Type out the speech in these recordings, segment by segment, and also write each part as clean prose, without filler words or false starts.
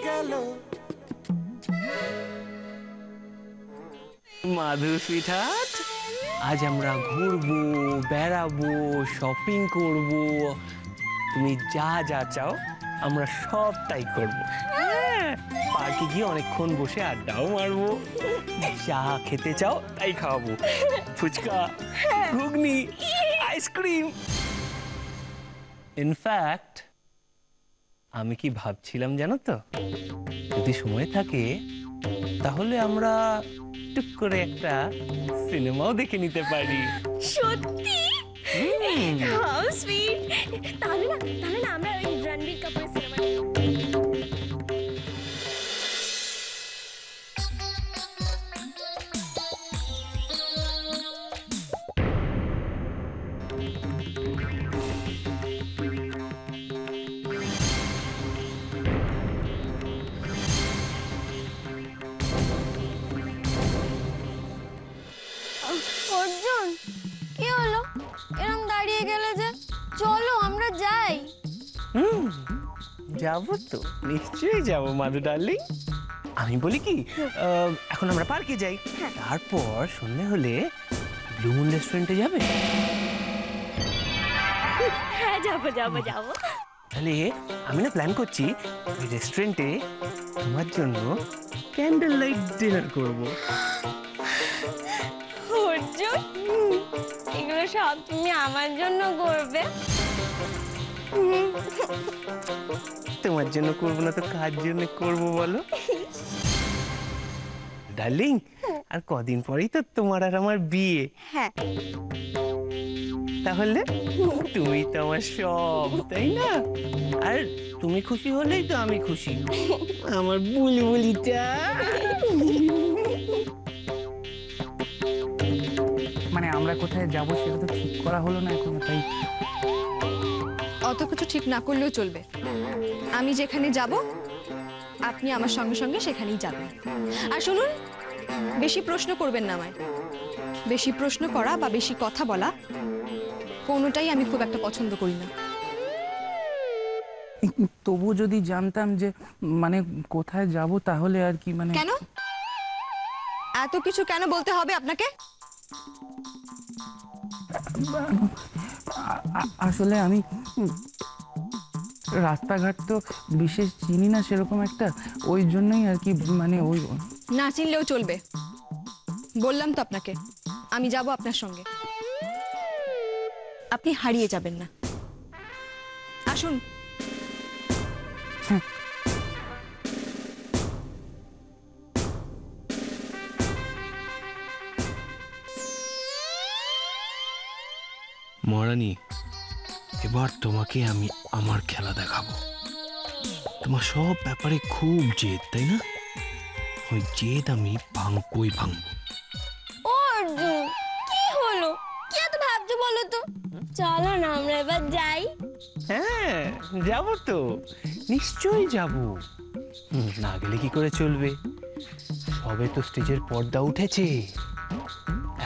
গেল। মাধু সুইটহার্ট, আজ আমরা ঘুরবো, বেড়াবো, শপিং করব। তুমি যা যা চাও আমরা সব তাই করব। পার্কে গিয়ে অনেকক্ষণ বসে আড্ডাও মারবো। যা খেতে চাও তাই খাওয়াবো। ফুচকা, ঘুগনি, আইসক্রিম। ইনফ্যাক্ট আমি কি ভাবছিলাম জানো তো, যদি সময় থাকে তাহলে আমরা টুক করে একটা সিনেমাও দেখে নিতে পারি। সত্যি? How sweet. তাহলে না আমরা ওই রণবীর কাপুরের সিনেমা অর্জুন, কি হলো? এরম দাঁড়িয়ে গেলে যে? চলো আমরা যাই। যাবো তো, নিশ্চয়ই যাবো মাধু ডার্লিং। আমি বলি কি, এখন আমরা পার্কে যাই, তারপর সন্ধ্যে হলে ব্লু মুন রেস্টুরেন্টে যাবে। হ্যাঁ যাবো যাবো যাবো। তাহলে আমি না প্ল্যান করছি, ওই রেস্টুরেন্টে তোমার জন্য ক্যান্ডেল লাইট ডিনার করবো। অর্জুন, এগুলো সব তুমি আমার জন্য করবে? তোমার জন্য করবো না তো কার জন্য করবো বলো ডার্লিং? আর কদিন পরেই তো তোমার আর আমার বিয়ে। হ্যাঁ। তাহলে তুমি তো আমার সব, তাই না? আর তুমি খুশি হলেই তো আমি খুশি। আমার বুলবুলিটা। মানে আমরা কোথায় যাব সেটা তো ঠিক করা হলো না এখনো, তাই অত কিছু ঠিক না করলেও চলবে। আমি যেখানে যাব আপনি আমার সঙ্গে সঙ্গে সেখানেই যাবেন। আর শুনুন, বেশি প্রশ্ন করবেন না আমায়। বেশি প্রশ্ন করা বা বেশি কথা বলা কোনোটাই আমি খুব একটা পছন্দ করি না। তবু যদি জানতাম যে মানে কোথায় যাব তাহলে আর কি। মানে কেন এত কিছু কেন বলতে হবে আপনাকে? আসলে আমি রাস্তাঘাট তো বিশেষ চিনি না সেরকম একটা, ওই জন্যই আর কি। মানে ওই না চিনলেও চলবে, বললাম তো আপনাকে আমি যাব আপনার সঙ্গে। আপনি হারিয়ে যাবেন না। আসুন। মহারানী, এবার তোমাকে আমি আমার খেলা দেখাবো। তোমার সব ব্যাপারে খুব জেদ, তাই না? ওই জেদ আমি ভাঙবই ভাঙবো। অর্জুন, কি হলো? কি এত ভাবছো বলো তো? চলো না আমরা এবার যাই। হ্যাঁ যাবো তো, নিশ্চয়ই যাবো। না গেলে কি করে চলবে? সবে তো স্টেজের পর্দা উঠেছে,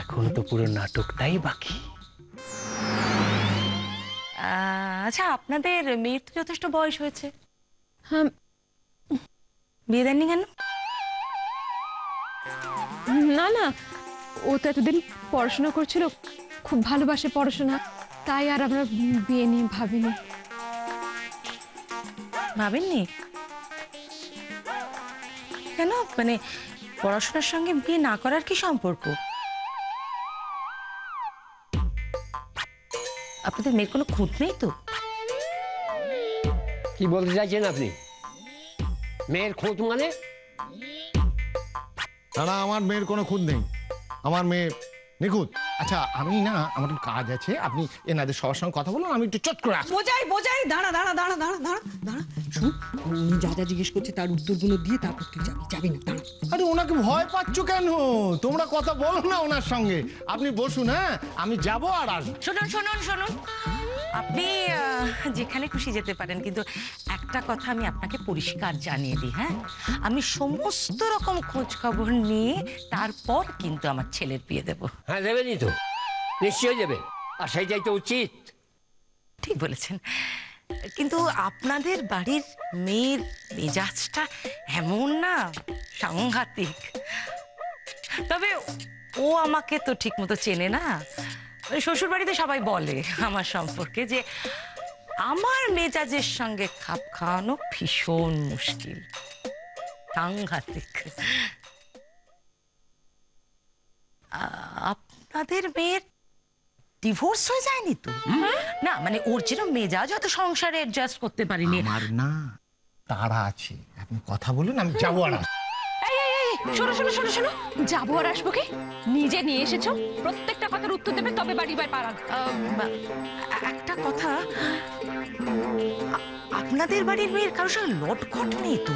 এখনো তো পুরো নাটকটাই বাকি। আচ্ছা, আপনাদের মেয়ের তো যথেষ্ট বয়স হয়েছে। হ্যাঁ, বিয়ে দেননি কেন? না না, ও তো এতদিন পড়াশোনা করছিল, খুব ভালোবাসে পড়াশোনা, তাই আর আমরা বিয়ে নিয়ে ভাবিনি। ভাবেননি কেন? মানে পড়াশোনার সঙ্গে বিয়ে না করার কি সম্পর্ক? আপনাদের মেয়ের কোনো খুঁত নেই তো? কি বলতে চাইছেন আপনি? মেয়ের খুঁত মানে? না, আমার মেয়ের কোনো খুঁত নেই, আমার মেয়ে নিখুঁত। আচ্ছা আমি না, আমার একটু কাজ আছে, আপনি এনাদের সবার সঙ্গে কথা বলুন, আমি একটু চট করে আসি। বোঝাই দাঁড়া দাঁড়া দাঁড়া দাঁড়া দাঁড়া দাঁড়া শুন, উনি যা যা জিজ্ঞেস করছে তার উত্তরগুলো দিয়ে তারপর তুই যাবি না, দাঁড়া। আরে ওনাকে ভয় পাচ্ছ কেন? তোমরা কথা বলো না ওনার সঙ্গে, আপনি বসুন। হ্যাঁ আমি যাবো আর আসবো। শুনুন, আপনি যেখানে খুশি যেতে পারেন, কিন্তু একটা কথা আমি আপনাকে পরিষ্কার জানিয়ে দিই। হ্যাঁ, আমি সমস্ত রকম খোঁজ খবর নিয়ে তারপর কিন্তু আমার ছেলের বিয়ে দেব। হ্যাঁ দেবেনই তো, নিশ্চয়ই দেবেন, আর সেইটাই তো উচিত। ঠিক বলেছেন। কিন্তু আপনাদের বাড়ির মেয়ের মেজাজটা এমন না, সাংঘাতিক। তবে ও আমাকে তো ঠিক মতো চেনে না। শ্বশুর বাড়িতে সবাই বলে আমার সম্পর্কে যে আমার মেজাজের সঙ্গে খাপ খাওয়ানো ভীষণ মুশকিল, সাংঘাতিক। আপনাদের মেয়ের ডিভোর্স হয়ে যায়নি তো? না মানে ওর যেরকম মেজাজ হয়তো সংসারে অ্যাডজাস্ট করতে পারিনি। আমার না তারা আছে, আপনি কথা বলুন, আমি যাবো আর আসবো। শোনো শোনো শোনো শোনো, যাবো আর আসবো কি? নিজে নিয়ে এসেছো, প্রত্যেকটা কথার উত্তর দেবে তবে বাড়ি বাই পাড়া। একটা কথা, আপনাদের বাড়ির মেয়ের কারোর সঙ্গে লটঘট নেই তো?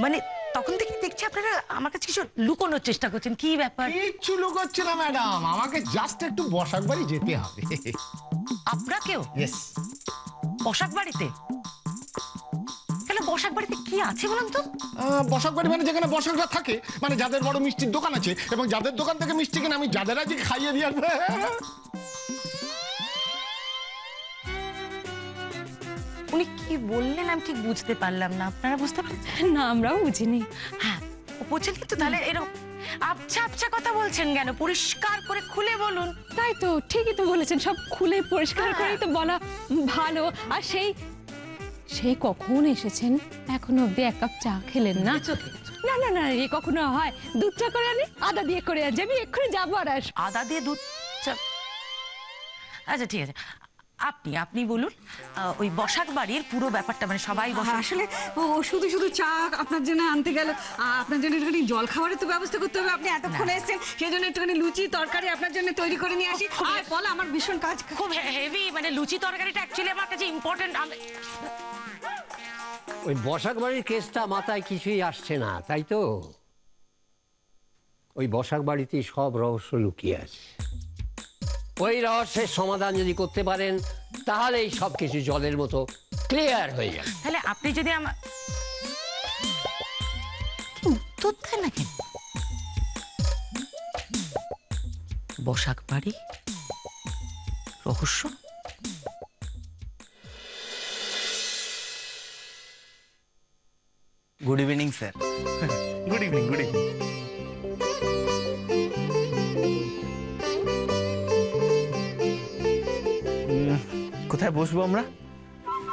মানে তখন থেকে দেখছি আপনারা আমার কাছে কিছু লুকোনোর চেষ্টা করছেন, কি ব্যাপার? কিচ্ছু লুকোচ্ছে না ম্যাডাম, আমাকে জাস্ট একটু বসাক বাড়ি যেতে হবে। আপনাকেও ইয়েস। বসাক বাড়িতে? তাহলে বসাক বাড়িতে কি আছে বলুন তো? বসাক বাড়ি মানে যেখানে বসাকরা থাকে, মানে যাদের বড় মিষ্টির দোকান আছে এবং যাদের দোকান থেকে মিষ্টি কিনে আমি যাদের আজকে খাইয়ে দিয়ে আসবো। উনি কি বললেন আমি ঠিক বুঝতে পারলাম না, আপনারা বুঝতে পারছেন? না, আমরাও বুঝিনি। হ্যাঁ, বুঝেনি তো? তাহলে এরকম আবছা আবছা কথা বলছেন কেন? পরিষ্কার করে খুলে বলুন। তাই তো, ঠিকই তো বলেছেন, সব খুলে পরিষ্কার করেই তো বলা ভালো। আর সেই কখন এসেছেন, এখনো অব্দি এক কাপ চা খেলেন না? না না না, এ কখনো হয়? দুধ চা করে আনি, আদা দিয়ে করে আনছি, আমি এক্ষুনি যাবো আর আসবো। আদা দিয়ে দুধ চা? আচ্ছা ঠিক আছে, আপনি বলুন ওই বসাক বাড়ির পুরো ব্যাপারটা, মানে সবাই বসে। আসলে ও শুধু শুধু চা আপনার জন্য আনতে গেল, আপনার জন্য একটুখানি জল খাবারের তো ব্যবস্থা করতে হবে। আপনি এতক্ষণে এসেছেন, সেই জন্য একটুখানি লুচি তরকারি আপনার জন্য তৈরি করে নিয়ে আসি। আর বল, আমার ভীষণ কাজ। খুব হেভি, মানে লুচি তরকারিটা অ্যাকচুয়ালি আমার কাছে ইম্পর্টেন্ট। ওই বসাক বাড়ির কেসটা মাথায় কিছুই আসছে না, তাই তো? ওই বসাক বাড়িতেই সব রহস্য লুকিয়ে আছে। ওই রহস্যের সমাধান যদি করতে পারেন তাহলেই সব কিছু জলের মতো ক্লিয়ার হয়ে যাবে। তাহলে আপনি যদি আমার উত্তর দেন না কেন? বসাক বাড়ি রহস্য? Good evening sir. Good evening. Good evening. কোথায় বসবো আমরা?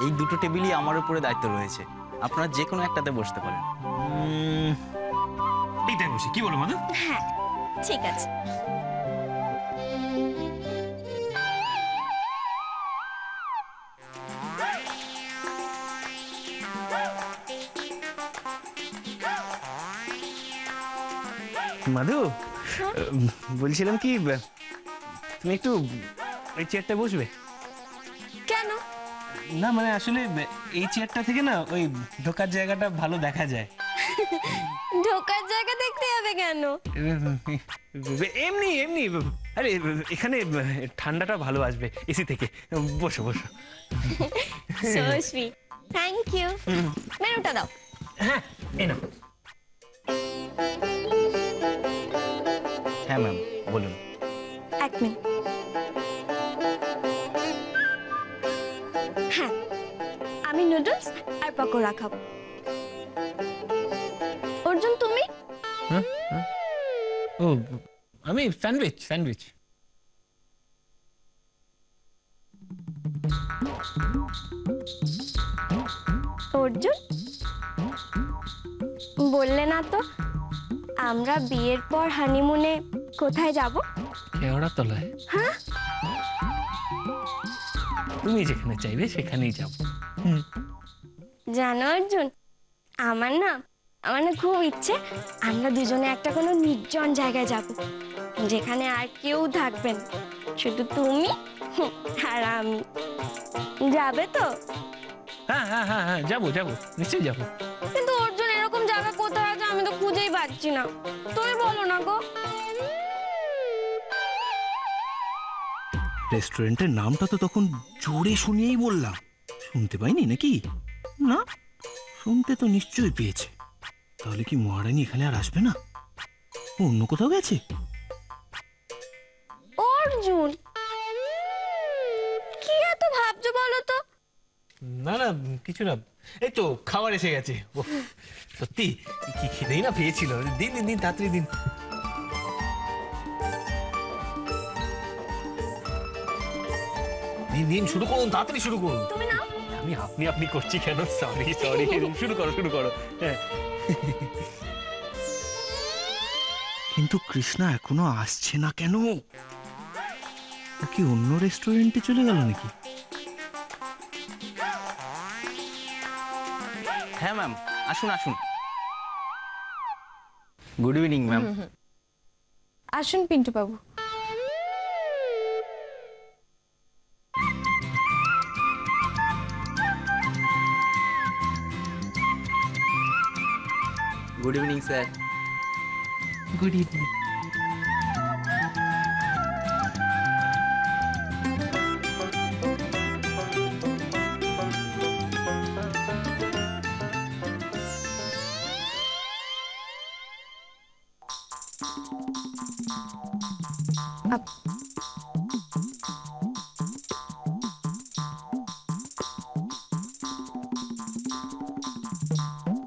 এই দুটো টেবিলই আমার উপরে দায়িত্ব রয়েছে, আপনারা যে কোনো একটাতে বসতে পারেন। এইটাই বসি, কি বলো মধু? হ্যাঁ, ঠিক আছে। মাধু, বলছিলাম কি, তুমি একটু এই চেয়ারটা বসবে? কেন? না মানে আসলে এই চেয়ারটা থেকে না ওই ঢোকার জায়গাটা ভালো দেখা যায়। ঢোকার জায়গা দেখতে হবে কেন? এমনি এমনি, আরে এখানে ঠান্ডাটা ভালো আসবে এসি থেকে। বসো বসো। So sweet, thank you. মেনুটা দাও। হ্যাঁ, এই নাও। হ্যাঁ ম্যাম, বলুন। এক মিনিট। হ্যাঁ, আমি নুডলস আর পকোড়া খাবো। অর্জুন, তুমি? ও, আমি স্যান্ডউইচ। অর্জুন, বললে না তো আমরা বিয়ের পর হানিমুনে কোথায় যাব? কেওড়া তলায়। হ্যাঁ, তুমি যেখানে চাইবে সেখানেই যাব। জানো অর্জুন, আমার না খুব ইচ্ছে আমরা দুজনে একটা কোনো নির্জন জায়গায় যাব, যেখানে আর কেউ থাকবে না, শুধু তুমি আর আমি। যাবে তো? হ্যাঁ হ্যাঁ হ্যাঁ হ্যাঁ, যাবো নিশ্চয়ই যাবো। কিন্তু অর্জুন, এরকম জায়গা কোথায় আছে আমি তো খুঁজেই পাচ্ছি না, তুই বলো না গো। রেস্টুরেন্টের নামটা তো তখন জোরে শুনিয়েই বললাম, শুনতে পাইনি নাকি? না, শুনতে তো নিশ্চয়ই পেয়েছে। তাহলে কি মহারানী এখানে আর আসবে না? অন্য কোথাও গেছে? অর্জুন, কি এত ভাবছো বলো তো? না না কিছু না, এই তো খাবার এসে গেছে। ওহ, সত্যি কি খিদেই না পেয়েছিল। দিন দিন দিন তাড়াতাড়ি দিন। দিন দিন শুরু করুন, তাড়াতাড়ি শুরু করুন। আমি আপনি আপনি করছি কেন? সরি সরি, শুরু করো শুরু করো। হ্যাঁ। কিন্তু কৃষ্ণা এখনো আসছে না কেন? ও কি অন্য রেস্টুরেন্টে চলে গেল নাকি? হ্যাঁ ম্যাম, আসুন আসুন। Good evening ma'am. আসুন পিন্টু বাবু। Good evening sir. Good evening.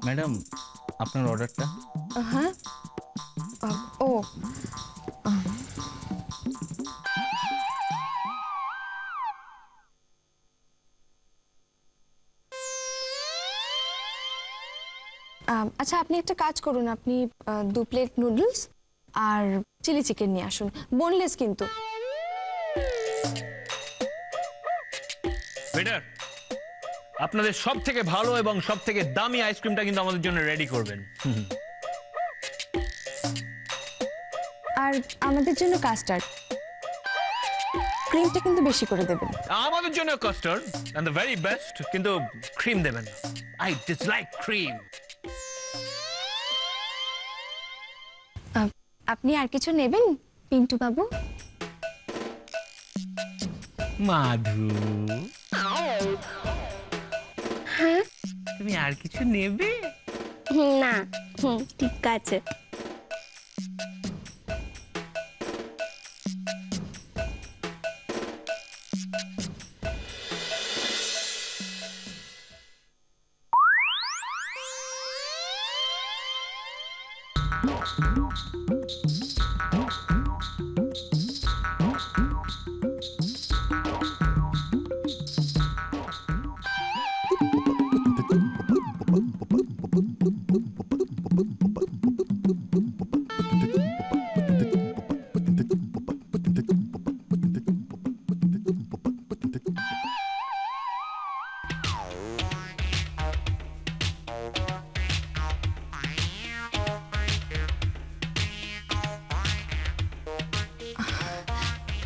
Madam, আপনার অর্ডারটা। হ্যাঁ, ও আচ্ছা, আপনি একটা কাজ করুন, আপনি 2 প্লেট নুডলস আর চিলি চিকেন নিয়ে আসুন, বোনলেস কিন্তু। ওয়েটার, আপনাদের সব থেকে ভালো এবং সব থেকে দামি আইসক্রিমটা কিন্তু আমাদের জন্য রেডি করবেন। আর আমাদের জন্য কাস্টার্ড, ক্রিমটা কিন্তু বেশি করে দেবেন। আমাদের জন্য custard and the very best, কিন্তু ক্রিম দেবেন। I dislike cream. আপনি আর কিছু নেবেন পিন্টু বাবু? মাধু, তুমি আর কিছু নেবে? না, ঠিক আছে।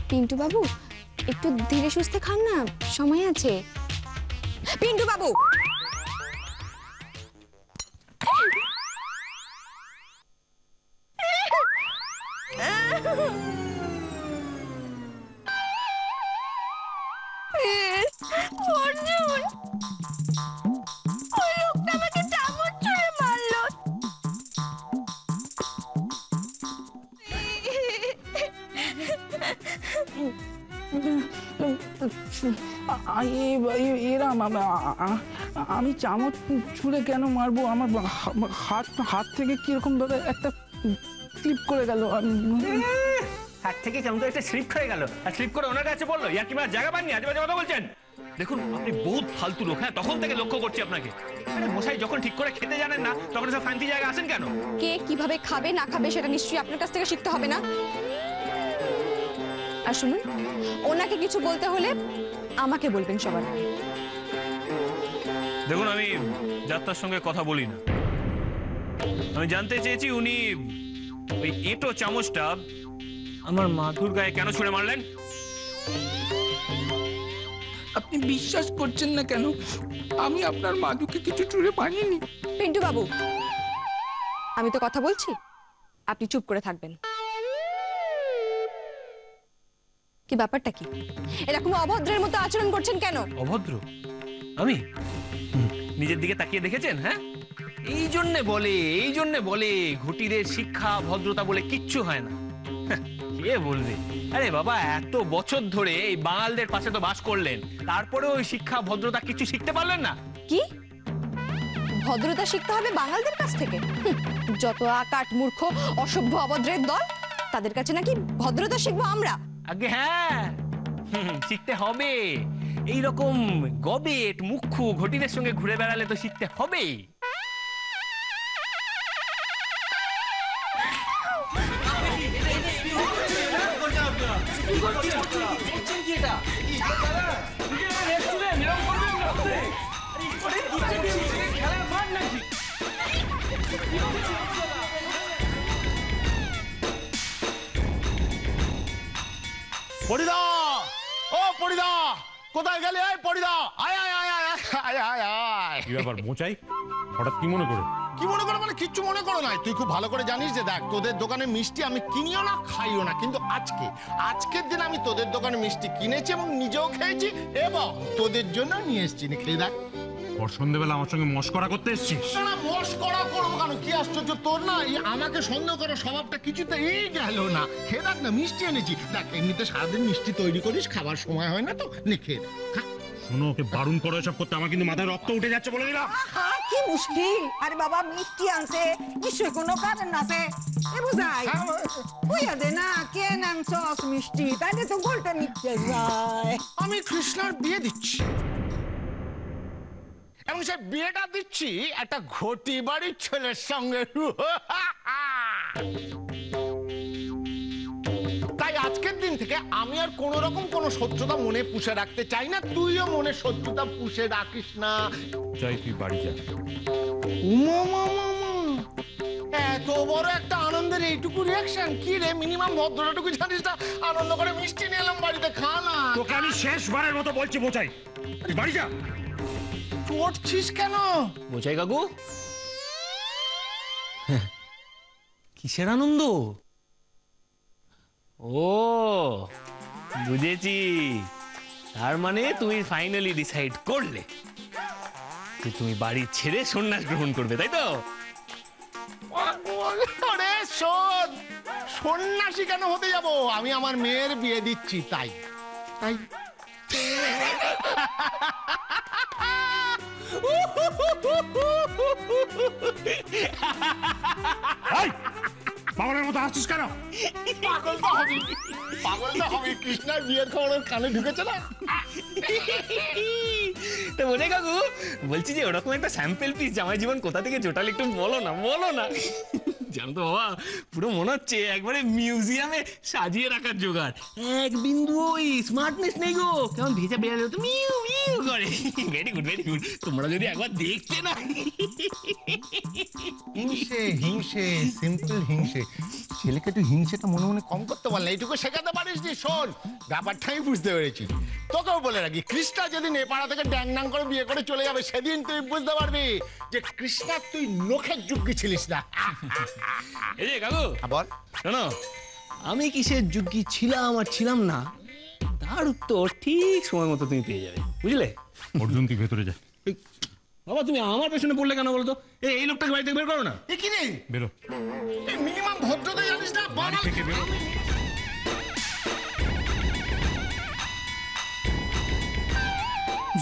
পিন্টু বাবু, একটু ধীরে সুস্থে খান না, সময় আছে। পিন্টু বাবু, অর্জুন, ওই লোকটা আমাকে চামচ ছুঁড়ে মারলো। আমি চামচ ছুঁড়ে কেন মারবো? আমার হাত থেকে কিরকম ভাবে একটা স্লিপ করে গেল। হাত থেকে কেমন একটা স্লিপ হয়ে গেল, আর স্লিপ করে ওনার কাছে বললো ইয়ার কি মার জায়গা পাননি, আজেবাজে কথা বলছেন। দেখুন আপনি বহুত ফালতু লোক। হ্যাঁ, তখন থেকে লক্ষ্য করছি আপনাকে। আরে মশাই, যখন ঠিক করে খেতে জানেন না তখন সব ফ্যান্সি জায়গা আসেন কেন? কে কিভাবে খাবে না খাবে সেটা নিশ্চয়ই আপনার কাছ থেকে শিখতে হবে না? আর শুনুন, ওনাকে কিছু বলতে হলে আমাকে বলবেন সবার আগে। দেখুন, আমি যাত্রার সঙ্গে কথা বলি না। আমি জানতে চেয়েছি উনি ওই এঁটো চামচটা আমার মাধুর গায়ে কেন ছুঁড়ে মারলেন? আপনি বিশ্বাস করছেন না কেন? আমি আপনার মাধুকে কিছু ছুঁড়ে মারিনি। পিন্টু বাবু, আমি তো কথা বলছি, আপনি চুপ করে থাকবেন। কি ব্যাপারটা কি? এরকম অভদ্রের মতো আচরণ করছেন কেন? অভদ্র? আমি? নিজের দিকে তাকিয়ে দেখেছেন? হ্যাঁ, এই জন্যে বলে ঘটিদের শিক্ষা ভদ্রতা বলে কিচ্ছু হয় না। কে বলবে? আরে বাবা, এত বছর ধরে এই বাঙালদের পাশে তো বাস করলেন, তারপরে ওই শিক্ষা ভদ্রতা কিছু শিখতে পারলেন না? কি ভদ্রতা শিখতে হবে বাঙালদের কাছ থেকে? যত আকাট মূর্খ অসভ্য অভদ্রের দল, তাদের কাছে নাকি ভদ্রতা শিখবো আমরা? আগে হ্যাঁ, শিখতে হবে। এইরকম গবেট মুখ্যু ঘটিদের সঙ্গে ঘুরে বেড়ালে তো শিখতে হবেই। পরিদা, ও পরিদা, কোথায় গেলে? এই পরিদা, আয় আয় আয় আয় আয় আয় আয়। কি ব্যাপার মোচাই, হঠাৎ কি মনে করে? কি মনে করো মানে? কিচ্ছু মনে করো নাই। তুই খুব ভালো করে জানিস যে দেখ, তোদের দোকানে মিষ্টি আমি কিনিও না, খাইও না, কিন্তু আজকের দিন আমি তোদের দোকানে মিষ্টি কিনেছি এবং নিজেও খেয়েছি এবং তোদের জন্য নিয়ে এসেছি। খেয়ে দেখ। সন্ধ্যেবেলা আমার সঙ্গে মস্করা করতে এসছিস? না মস্করা করবো কেন? কি আশ্চর্য, তোর না আমাকে সন্দেহ করার স্বভাবটা কিছুতেই গেল না। খেয়ে দেখ না, মিষ্টি এনেছি। দেখ, এমনিতে সারাদিন মিষ্টি তৈরি করিস, খাবার সময় হয় না তো, নে খেয়ে দেখ। শোনো, ওকে বারণ করো এসব করতে, আমার কিন্তু মাথায় রক্ত উঠে যাচ্ছে বলে দিলাম। কি মুশকিল! আরে বাবা, মিষ্টি আনছে, নিশ্চয়ই কোনো কারণ আছে। এ বুঝাই কইয়া দে না, কেন আনছস মিষ্টি, তাইলে তো গোলটা নিচ্ছে যায়। আমি কৃষ্ণার বিয়ে দিচ্ছি এবং সে বিয়েটা দিচ্ছি একটা ঘটি বাড়ির ছেলের সঙ্গে। তাই আজকের দিন থেকে আমি আর কোন রকম কোন শত্রুতা মনে পুষে রাখতে চাই না। তুইও মনে শত্রুতা পুষে রাখিস না। যাই, তুই বাড়ি যা। এত বড় একটা আনন্দের এইটুকু রিয়াকশন? কি রে, মিনিমাম ভদ্রতাটুকু জানিস না? আনন্দ করে মিষ্টি নিয়ে এলাম বাড়িতে, খা না। তোকে আমি শেষবারের মতো বলছি মোচাই, তুই বাড়ি যা। চড়ছিস কেন? মোচাই কাকু, কিসের আনন্দ? ও বুঝেছি, তার মানে তুমি ফাইনালি ডিসাইড করলে যে তুমি বাড়ি ছেড়ে সন্ন্যাস গ্রহণ করবে, তাই তো? আরে শোন, সন্ন্যাসী কেন হতে যাব? আমি আমার মেয়ের বিয়ে দিচ্ছি, তাই তাই পাগলের মতো হাসছিস কেন? পাগল তো হবি, পাগল তো হবি। কৃষ্ণার বিয়ের খবর কানে ঢুকেছে না? তো মনে কাকু বলছি যে ওরকম একটা স্যাম্পল পিস জামাই জীবন কোথা থেকে জোটালে একটু বলো না, বলো না। জানো তো বাবা, পুরো মনে হচ্ছে একবারে মিউজিয়ামে সাজিয়ে রাখার জোগাড়। এক বিন্দু ওই স্মার্টনেস নেই গো, কেমন ভেজা বেড়ালে তো মিউ মিউ করে। Very good, very good. তোমরা যদি একবার দেখতে না। হিংসে হিংসে, সিম্পল হিংসে। ছেলেকে তুই হিংসেটা মনে মনে কম করতে পারলে, এইটুকু শেখাতে পারিস নি। শোন, ব্যাপারটা আমি বুঝতে পেরেছি। তোকেও বলে রাখি, কৃষ্ণা যেদিন নেপাড়া থেকে ড্যাং ড্যাং করে বিয়ে করে চলে যাবে, সেদিন তুই বুঝতে পারবি যে কৃষ্ণা তুই নখের যোগ্য ছিলিস না। এই যে কাকু বল। শোনো, আমি কিসের যোগ্য ছিলাম আর ছিলাম না, তার উত্তর ঠিক সময় মতো তুমি পেয়ে যাবে, বুঝলে? অর্জুন, তুই ভেতরে যা। বাবা, তুমি আমার পেছনে পড়লে কেন বলো তো? এই লোকটাকে বাড়ি থেকে বের করো না। এ কি রে? বেরো। মিনিমাম ভদ্রতা জানিস না? বাড়ি থেকে বেরো।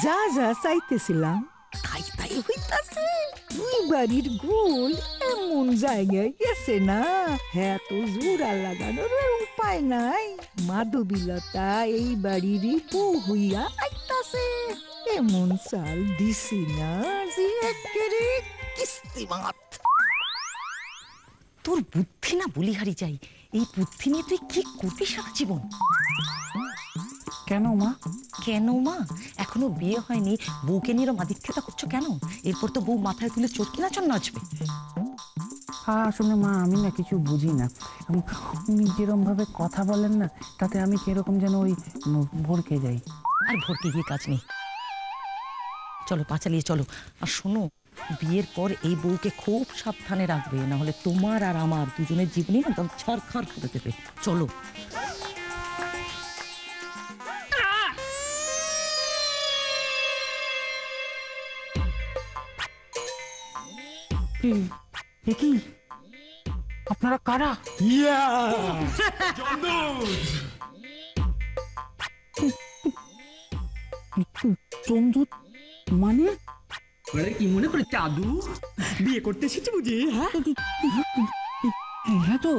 যা যা চাইতেছিলাম তাই তাই হইতাছে। দুই বাড়ির গোল এমন জায়গায় গেছে না, হ্যাঁ তো জোড়া লাগানোর উপায় নাই। মাধবীলতা এই বাড়িরই বউ হইয়া আইতাছে। এমন চাল দিছি না যে একেবারে কিস্তিমাত। তোর বুদ্ধি না বলিহারি যাই। এই বুদ্ধি নিয়ে তুই কি করবি সারা জীবন? কেন মা? কেন মা? এখনো বিয়ে হয়নি, বউকে নিয়ে এরম আদিক্ষেতা করছো কেন? এরপর তো বউ মাথায় তুলে চটকি নাচন নাচবে। আসলে মা, আমি না কিছু বুঝি না। উনি যেরকম ভাবে কথা বলেন না, তাতে আমি কিরকম যেন ওই ভরকে যাই। আর ভরকে গিয়ে কাজ নেই, চলো পা চালিয়ে চলো। আর শোনো, বিয়ের পর এই বউকে খুব সাবধানে রাখবে, না হলে তোমার আর আমার দুজনের জীবনই একদম ছারখার করে দেবে। চলো। কি আপনারা কারা? চন্দুত মানে? কি মনে করে চাদু বিয়ে করতে এসেছে বুঝি? হ্যাঁ তো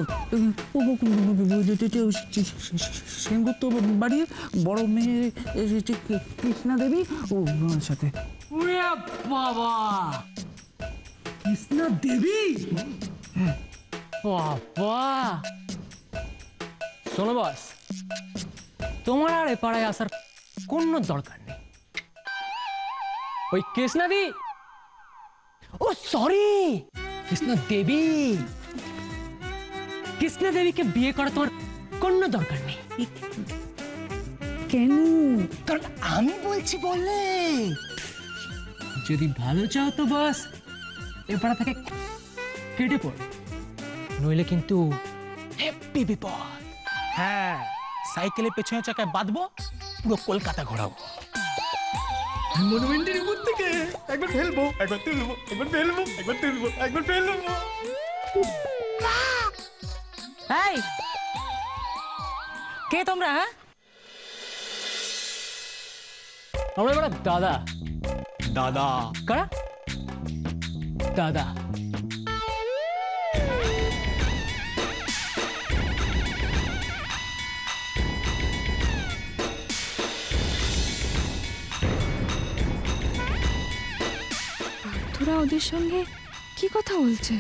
সেনগুপ্ত বাড়ি বড় মেয়ে কৃষ্ণা দেবী ওর সাথে। বাবা, কৃষ্ণা দেবী? বাবা, শোনো বস, তোমার আর এ পাড়ায় আসার কোনো দরকার নেই। ওই কৃষ্ণাদি, ও সরি, কৃষ্ণা দেবী, কৃষ্ণা দেবীকে বিয়ে করা তোমার কোনো দরকার নেই। কেন? কারণ আমি বলছি বললে, যদি ভালো চাও তো বাস এ পাড়া থেকে কেটে পড়ো, নইলে কিন্তু হ্যাপি বিপদ। হ্যাঁ, সাইকেলের পেছনে চাকায় বাঁধবো, পুরো কলকাতা ঘোরাবো। মনুমেন্টের উপর থেকে একবার ফেলবো, একবার তুলবো, একবার ফেলবো, একবার তুলবো, একবার ফেলবো। এই, কে তোমরা? হ্যাঁ, আমরা এবার দাদা। দাদা কারা? দাদা। তোরা ওদের সঙ্গে কি কথা বলছে?